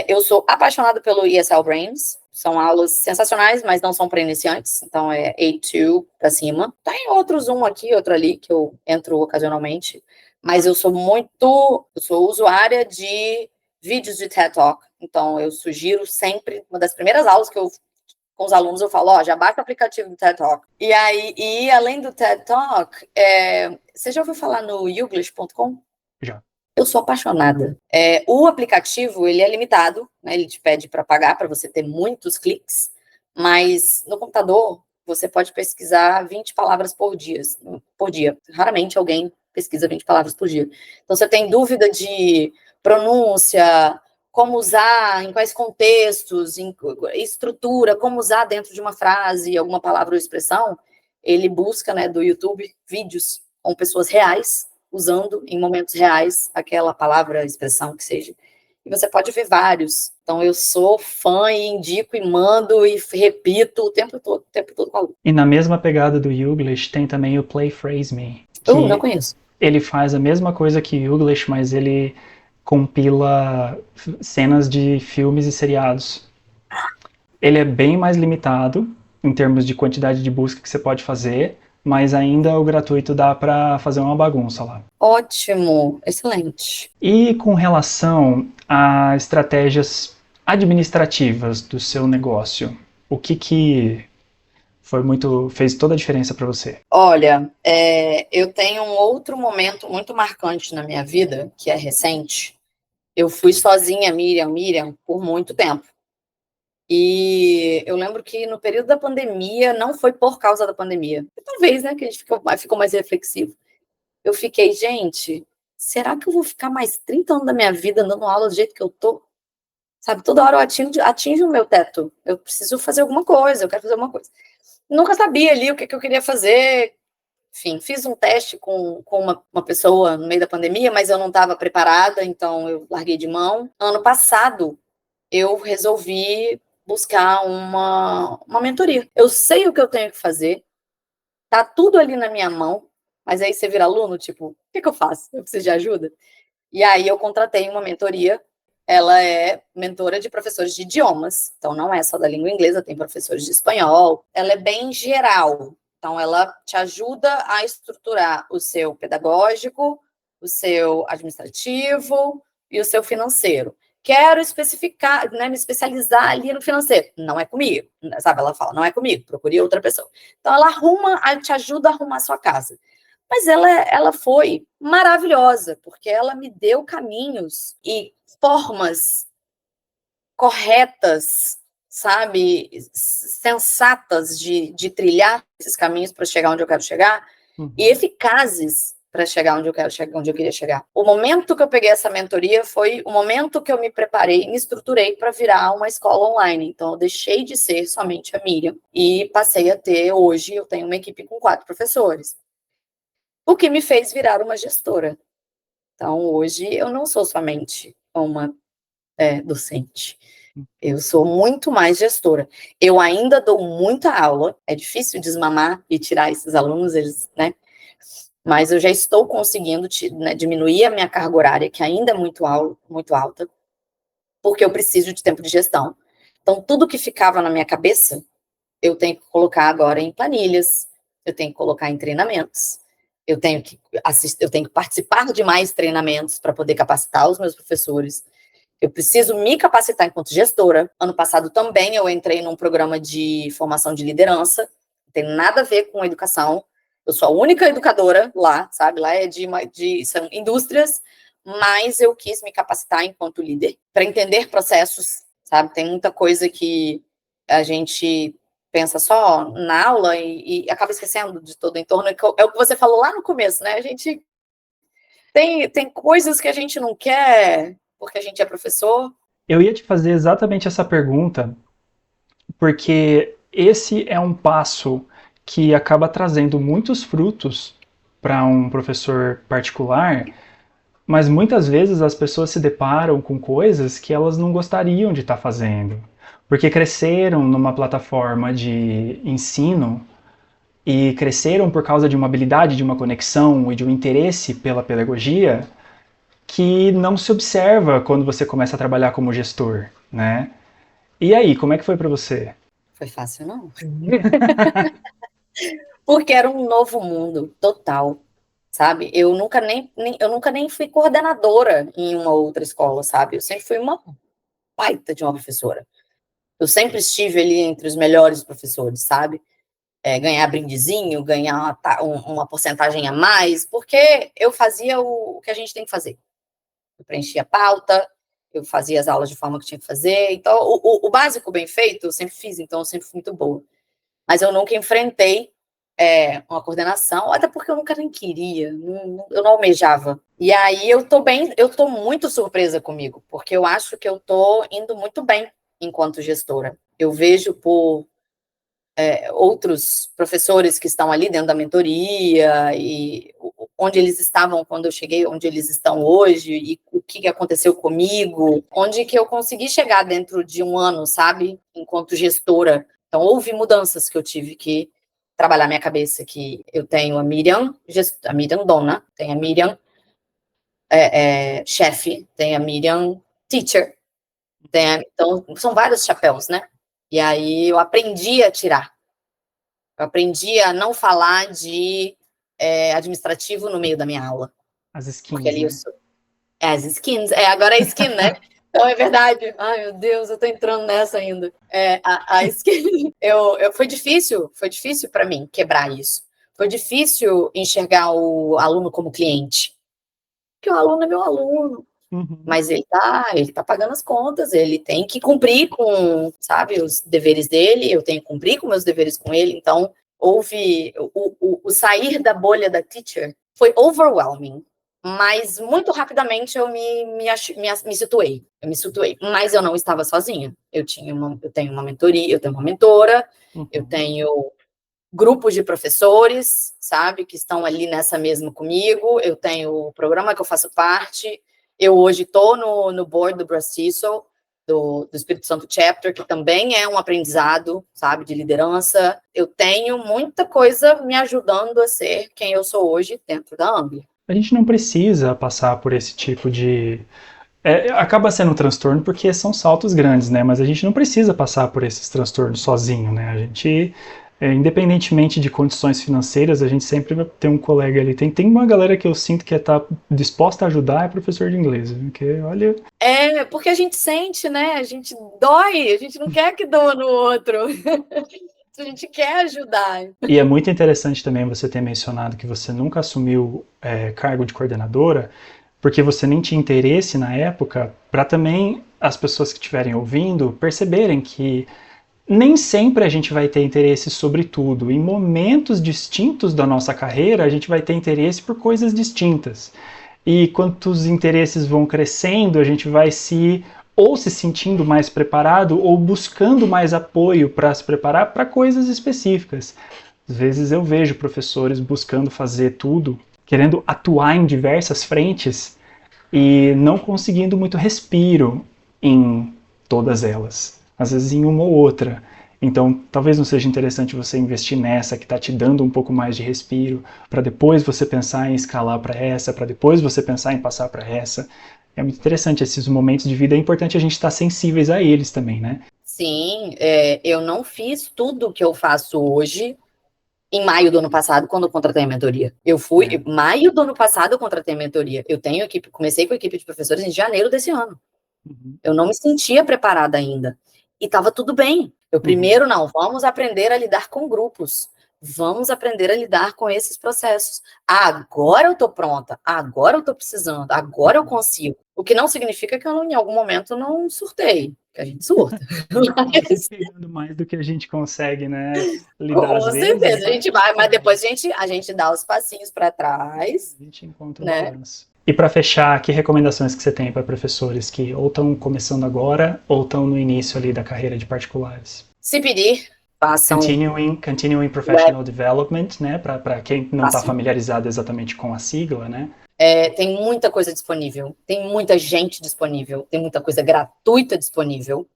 Eu sou apaixonada pelo ESL Brains. São aulas sensacionais, mas não são para iniciantes. Então, é A2 para cima. Tem outros, um aqui, outro ali, que eu entro ocasionalmente. Mas eu sou usuária de vídeos de TED Talk. Então, eu sugiro sempre, uma das primeiras aulas que eu com os alunos, eu falo, já baixa o aplicativo do TED Talk. E além do TED Talk, você já ouviu falar no youglish.com? Já. Eu sou apaixonada. O aplicativo, ele é limitado, né? Ele te pede para pagar, para você ter muitos cliques, mas no computador, você pode pesquisar 20 palavras por dia. Raramente alguém pesquisa 20 palavras por dia. Então, você tem dúvida de pronúncia, como usar, em quais contextos, em estrutura, como usar dentro de uma frase, alguma palavra ou expressão, ele busca, né, do YouTube, vídeos com pessoas reais, usando em momentos reais aquela palavra, expressão que seja. E você pode ver vários. Então, eu sou fã e indico e mando e repito o tempo todo com a aluno. E na mesma pegada do Youglish, tem também o Play Phrase Me. Não conheço. Ele faz a mesma coisa que o Youglish, mas ele compila cenas de filmes e seriados. Ele é bem mais limitado em termos de quantidade de busca que você pode fazer, mas ainda o gratuito dá para fazer uma bagunça lá. Ótimo, excelente. E com relação a estratégias administrativas do seu negócio, o que fez toda a diferença para você? Olha, eu tenho um outro momento muito marcante na minha vida, que é recente. Eu fui sozinha, Miriam, por muito tempo. E eu lembro que no período da pandemia, não foi por causa da pandemia, talvez, né, que a gente ficou mais reflexivo. Eu fiquei, gente, será que eu vou ficar mais 30 anos da minha vida dando aula do jeito que eu tô? Sabe, toda hora eu atinjo o meu teto. Eu preciso fazer alguma coisa, eu quero fazer alguma coisa. Nunca sabia ali o que eu queria fazer. Enfim, fiz um teste com uma pessoa no meio da pandemia, mas eu não estava preparada, então eu larguei de mão. Ano passado, eu resolvi buscar uma mentoria. Eu sei o que eu tenho que fazer, tá tudo ali na minha mão, mas aí você vira aluno, tipo, o que eu faço? Eu preciso de ajuda? E aí eu contratei uma mentoria. Ela é mentora de professores de idiomas, então não é só da língua inglesa, tem professores de espanhol. Ela é bem geral, então ela te ajuda a estruturar o seu pedagógico, o seu administrativo e o seu financeiro. Quero especificar, né, me especializar ali no financeiro. Não é comigo, sabe? Ela fala, não é comigo, procure outra pessoa. Então ela te ajuda a arrumar a sua casa. Mas ela foi maravilhosa, porque ela me deu caminhos e formas corretas, sabe, sensatas de trilhar esses caminhos para chegar onde eu quero chegar, e eficazes para chegar onde eu quero chegar, onde eu queria chegar. O momento que eu peguei essa mentoria foi o momento que eu me preparei, me estruturei para virar uma escola online. Então, eu deixei de ser somente a Miriam e passei a ter, hoje, eu tenho uma equipe com 4 professores. O que me fez virar uma gestora. Então, hoje, eu não sou somente uma docente. Eu sou muito mais gestora. Eu ainda dou muita aula, é difícil desmamar e tirar esses alunos, eles, né? Mas eu já estou conseguindo diminuir a minha carga horária, que ainda é muito alta, porque eu preciso de tempo de gestão. Então, tudo que ficava na minha cabeça, eu tenho que colocar agora em planilhas, eu tenho que colocar em treinamentos, eu tenho que participar de mais treinamentos para poder capacitar os meus professores. Eu preciso me capacitar enquanto gestora. Ano passado também eu entrei num programa de formação de liderança, não tem nada a ver com educação. Eu sou a única educadora lá, sabe? Lá são indústrias, mas eu quis me capacitar enquanto líder para entender processos, sabe? Tem muita coisa que a gente pensa só na aula e acaba esquecendo de todo o entorno. É o que você falou lá no começo, né? A gente tem coisas que a gente não quer porque a gente é professor. Eu ia te fazer exatamente essa pergunta, porque esse é um passo que acaba trazendo muitos frutos para um professor particular, mas muitas vezes as pessoas se deparam com coisas que elas não gostariam de estar fazendo, porque cresceram numa plataforma de ensino e cresceram por causa de uma habilidade, de uma conexão e de um interesse pela pedagogia que não se observa quando você começa a trabalhar como gestor, né? E aí, como é que foi para você? Foi fácil, não? Porque era um novo mundo total, sabe? Eu nunca nem fui coordenadora em uma outra escola, sabe? Eu sempre fui uma baita de uma professora. Eu sempre estive ali entre os melhores professores, sabe? Ganhar brindezinho, ganhar uma porcentagem a mais, porque eu fazia o que a gente tem que fazer. Eu preenchia a pauta, eu fazia as aulas de forma que tinha que fazer. Então, o básico bem feito eu sempre fiz, então eu sempre fui muito boa. Mas eu nunca enfrentei uma coordenação, até porque eu nunca nem queria, eu não almejava. E aí eu tô muito surpresa comigo, porque eu acho que eu tô indo muito bem enquanto gestora. Eu vejo por outros professores que estão ali dentro da mentoria e onde eles estavam quando eu cheguei, onde eles estão hoje e o que aconteceu comigo, onde que eu consegui chegar dentro de um ano, sabe, enquanto gestora. Então, houve mudanças que eu tive que trabalhar minha cabeça, que eu tenho a Miriam dona, tem a Miriam chefe, tem a Miriam teacher, então, são vários chapéus, né? E aí eu aprendi a tirar. Eu aprendi a não falar de administrativo no meio da minha aula. As skins, porque ali né? eu sou... as skins. Agora é skin, né? Então é verdade. Ai, meu Deus, eu tô entrando nessa ainda. A skin. Foi difícil para mim quebrar isso. Foi difícil enxergar o aluno como cliente. Porque o aluno é meu aluno. Mas ele tá pagando as contas, ele tem que cumprir com, sabe, os deveres dele, eu tenho que cumprir com meus deveres com ele, então houve, o sair da bolha da teacher foi overwhelming, mas muito rapidamente eu me situei, mas eu não estava sozinha, eu tenho uma mentoria, eu tenho uma mentora, eu tenho grupos de professores, sabe, que estão ali nessa mesma comigo, eu tenho o programa que eu faço parte. Eu hoje estou no board do Brastiço, do Espírito Santo Chapter, que também é um aprendizado, sabe, de liderança. Eu tenho muita coisa me ajudando a ser quem eu sou hoje dentro da Ambly. A gente não precisa passar por esse tipo de... acaba sendo um transtorno porque são saltos grandes, né? Mas a gente não precisa passar por esses transtornos sozinho, né? A gente... independentemente de condições financeiras, a gente sempre vai ter um colega ali. Tem uma galera que eu sinto que tá disposta a ajudar, é professor de inglês, porque olha... porque a gente sente, né? A gente dói, a gente não quer que doa no outro. A gente quer ajudar. E é muito interessante também você ter mencionado que você nunca assumiu cargo de coordenadora, porque você nem tinha interesse na época, para também as pessoas que estiverem ouvindo perceberem que nem sempre a gente vai ter interesse sobre tudo. Em momentos distintos da nossa carreira, a gente vai ter interesse por coisas distintas. E quanto os interesses vão crescendo, a gente vai se sentindo mais preparado ou buscando mais apoio para se preparar para coisas específicas. Às vezes eu vejo professores buscando fazer tudo, querendo atuar em diversas frentes e não conseguindo muito respiro em todas elas. Às vezes em uma ou outra. Então, talvez não seja interessante você investir nessa que está te dando um pouco mais de respiro, para depois você pensar em escalar para essa, para depois você pensar em passar para essa. É muito interessante esses momentos de vida, é importante a gente estar sensíveis a eles também, né? Sim, eu não fiz tudo que eu faço hoje em maio do ano passado, quando eu contratei a mentoria. Maio do ano passado eu contratei a mentoria. Eu tenho equipe, comecei com a equipe de professores em janeiro desse ano. Uhum. Eu não me sentia preparada ainda. E estava tudo bem. Primeiro, não, vamos aprender a lidar com grupos. Vamos aprender a lidar com esses processos. Agora eu estou pronta. Agora eu estou precisando. Agora eu consigo. O que não significa que eu, em algum momento, não surtei. Que a gente surta. Mas... pegando mais do que a gente consegue, né? Lidar Com às certeza, vezes, a gente vai, mas depois a gente dá os passinhos para trás. A gente encontra um né? balanço. E para fechar, que recomendações que você tem para professores que ou estão começando agora ou estão no início ali da carreira de particulares? Se pedir, façam. Continuing Professional Development, né? Para quem não está familiarizado exatamente com a sigla, né? Tem muita coisa disponível, tem muita gente disponível, tem muita coisa gratuita disponível.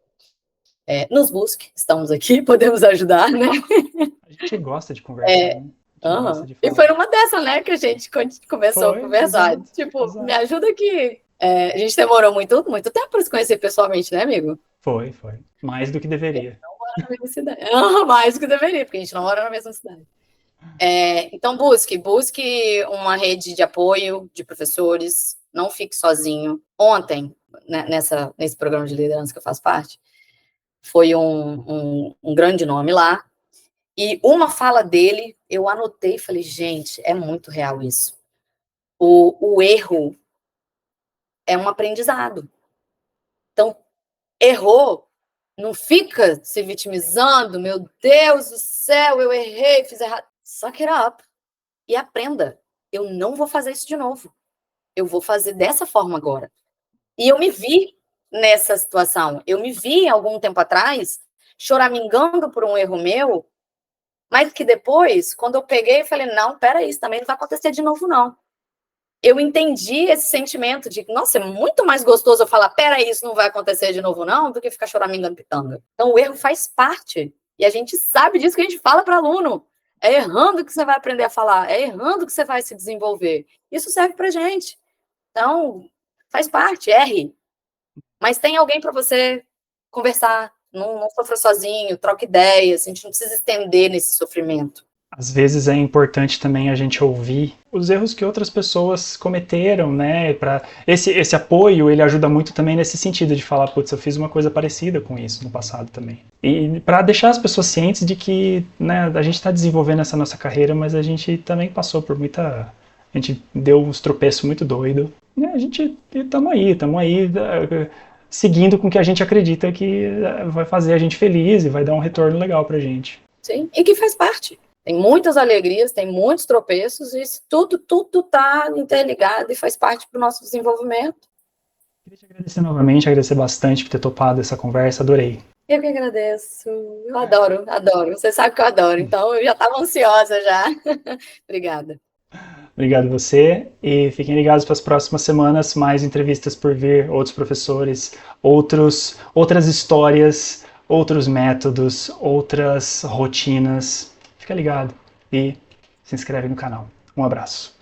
Nos busque, estamos aqui, podemos ajudar, né? A gente gosta de conversar, né? E foi numa dessa, né, que a gente começou a conversar. Exato, tipo, exato. Me ajuda aqui. A gente demorou muito tempo para se conhecer pessoalmente, né, amigo? Foi. Mais do que deveria. Não mora na mesma cidade. Mais do que deveria, porque a gente não mora na mesma cidade. Então, busque uma rede de apoio de professores, não fique sozinho. Ontem, né, nesse programa de liderança que eu faço parte, foi um grande nome lá, e uma fala dele, eu anotei e falei, gente, é muito real isso. O erro é um aprendizado. Então, errou, não fica se vitimizando, meu Deus do céu, eu errei, fiz errado. Suck it up e aprenda. Eu não vou fazer isso de novo. Eu vou fazer dessa forma agora. E eu me vi nessa situação. Eu me vi, algum tempo atrás, choramingando por um erro meu, mas que depois, quando eu peguei, eu falei, não, peraí, isso também não vai acontecer de novo, não. Eu entendi esse sentimento de, nossa, é muito mais gostoso eu falar, peraí, isso não vai acontecer de novo, não, do que ficar choramingando pitanga. Então, o erro faz parte. E a gente sabe disso que a gente fala para aluno. É errando que você vai aprender a falar, é errando que você vai se desenvolver. Isso serve pra gente. Então, faz parte, erre. Mas tem alguém para você conversar, não sofra sozinho, troca ideias, a gente não precisa estender nesse sofrimento. Às vezes é importante também a gente ouvir os erros que outras pessoas cometeram, né? Esse apoio, ele ajuda muito também nesse sentido de falar, putz, eu fiz uma coisa parecida com isso no passado também. E para deixar as pessoas cientes de que, né, a gente está desenvolvendo essa nossa carreira, mas a gente também passou por muita... A gente deu uns tropeços muito doidos. A gente estamos aí, seguindo com o que a gente acredita que vai fazer a gente feliz e vai dar um retorno legal pra gente. Sim, e que faz parte. Tem muitas alegrias, tem muitos tropeços, e tudo está interligado e faz parte do nosso desenvolvimento. Queria te agradecer novamente, agradecer bastante por ter topado essa conversa, adorei. Eu que agradeço, eu adoro, você sabe que eu adoro, então eu já estava ansiosa já. Obrigada. Obrigado a você, e fiquem ligados para as próximas semanas, mais entrevistas por vir, outros professores, outras histórias, outros métodos, outras rotinas. Fica ligado e se inscreve no canal. Um abraço.